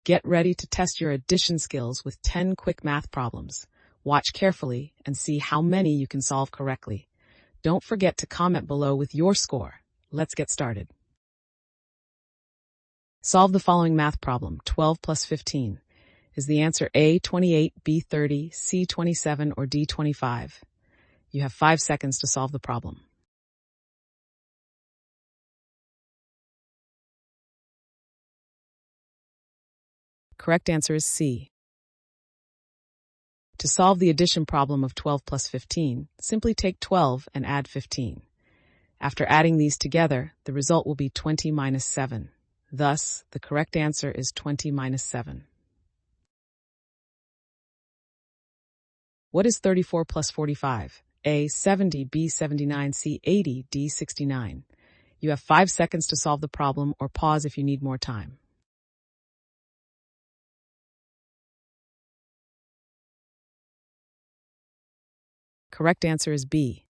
Get ready to test your addition skills with 10 quick math problems. Watch carefully and see how many you can solve correctly. Don't forget to comment below with your score. Let's get started. Solve the following math problem. 12 plus 15. Is the answer A, 28, B, 30, C, 27, or D, 25? You have 5 seconds to solve the problem. Correct answer is C. To solve the addition problem of 12 plus 15, simply take 12 and add 15. After adding these together, the result will be 20 minus 7. Thus, the correct answer is 20 minus 7. What is 34 plus 45? A, 70, B, 79, C, 80, D, 69. You have 5 seconds to solve the problem, or pause if you need more time. Correct answer is B.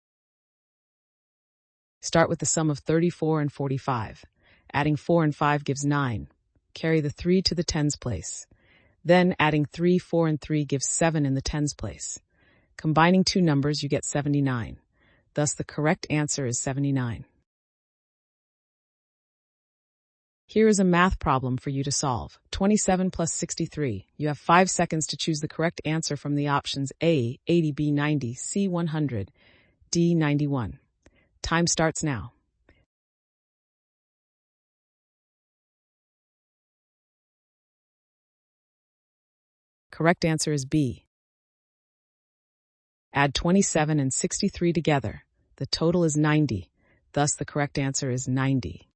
Start with the sum of 34 and 45. Adding 4 and 5 gives 9. Carry the 3 to the tens place. Then adding 3, 4, and 3 gives 7 in the tens place. Combining two numbers, you get 79. Thus, the correct answer is 79. Here is a math problem for you to solve. 27 plus 63. You have 5 seconds to choose the correct answer from the options A, 80, B, 90, C, 100, D, 91. Time starts now. Correct answer is B. Add 27 and 63 together. The total is 90. Thus, the correct answer is 90.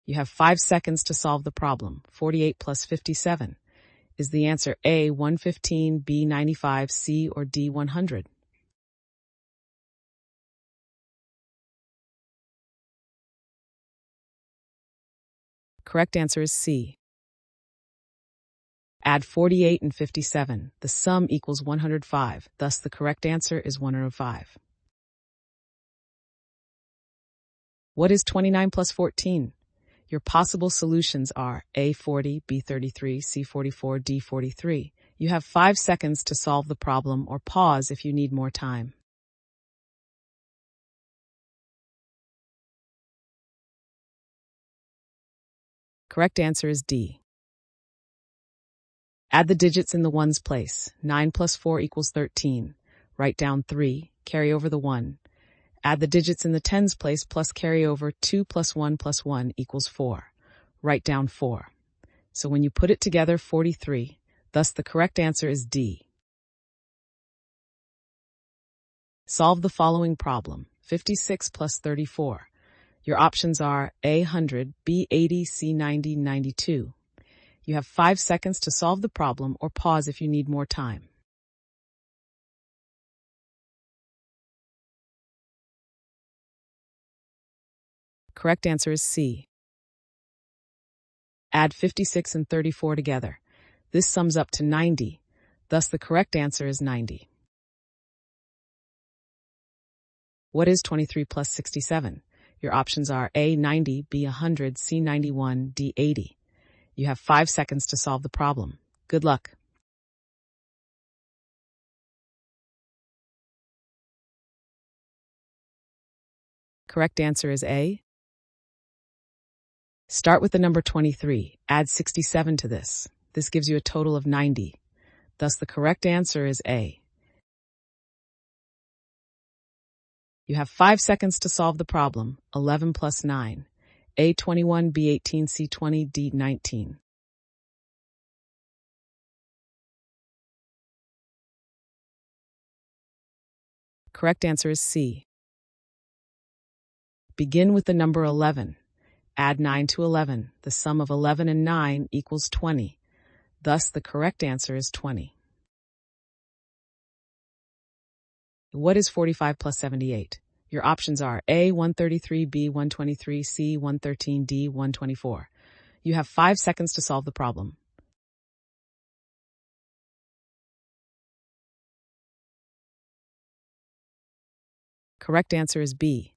You have 5 seconds to solve the problem. 48 plus 57. Is the answer A, 115, B, 95, C, or D, 100? Correct answer is C. Add 48 and 57. The sum equals 105. Thus, the correct answer is 105. What is 29 plus 14? Your possible solutions are A, 40, B, 33, C, 44, D, 43. You have 5 seconds to solve the problem, or pause if you need more time. Correct answer is D. Add the digits in the ones place. 9 plus 4 equals 13. Write down 3, carry over the 1. Add the digits in the tens place plus carry over 2 plus 1 equals 4. Write down 4. So when you put it together, 43. Thus, the correct answer is D. Solve the following problem. 56 plus 34. Your options are A, 100, B, 80, C, 90, 92. You have 5 seconds to solve the problem, or pause if you need more time. Correct answer is C. Add 56 and 34 together. This sums up to 90. Thus, the correct answer is 90. What is 23 plus 67? Your options are A, 90, B, 100, C, 91, D, 80. You have 5 seconds to solve the problem. Good luck. Correct answer is A. Start with the number 23. Add 67 to this. This gives you a total of 90. Thus, the correct answer is A. You have 5 seconds to solve the problem. 11 plus 9. A, 21, B, 18, C, 20, D, 19. Correct answer is C. Begin with the number 11. Add 9 to 11. The sum of 11 and 9 equals 20. Thus, the correct answer is 20. What is 45 plus 78? Your options are A, 133, B, 123, C, 113, D, 124. You have 5 seconds to solve the problem. Correct answer is B.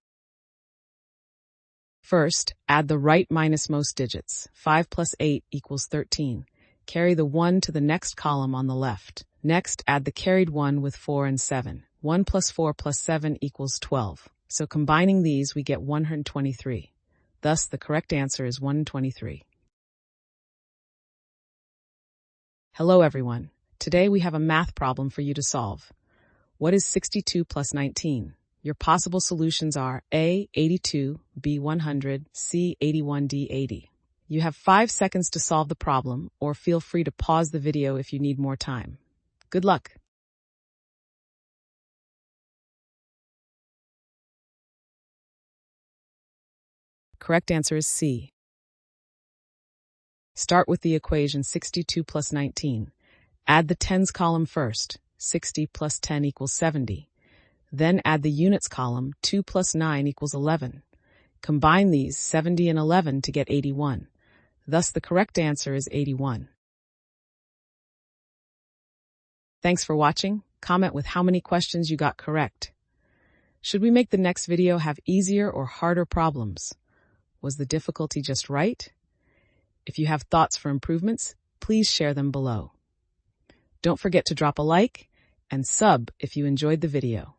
First, add the right minus most digits. 5 plus 8 equals 13. Carry the 1 to the next column on the left. Next, add the carried 1 with 4 and 7. 1 plus 4 plus 7 equals 12. So combining these, we get 123. Thus, the correct answer is 123. Hello, everyone. Today we have a math problem for you to solve. What is 62 plus 19? Your possible solutions are A, 82, B, 100, C, 81, D, 80. You have 5 seconds to solve the problem, or feel free to pause the video if you need more time. Good luck! Correct answer is C. Start with the equation 62 plus 19. Add the tens column first. 60 plus 10 equals 70. Then add the units column. 2 plus 9 equals 11. Combine these, 70 and 11, to get 81. Thus, the correct answer is 81. Thanks for watching. Comment with how many questions you got correct. Should we make the next video have easier or harder problems? Was the difficulty just right? If you have thoughts for improvements, please share them below. Don't forget to drop a like and sub if you enjoyed the video.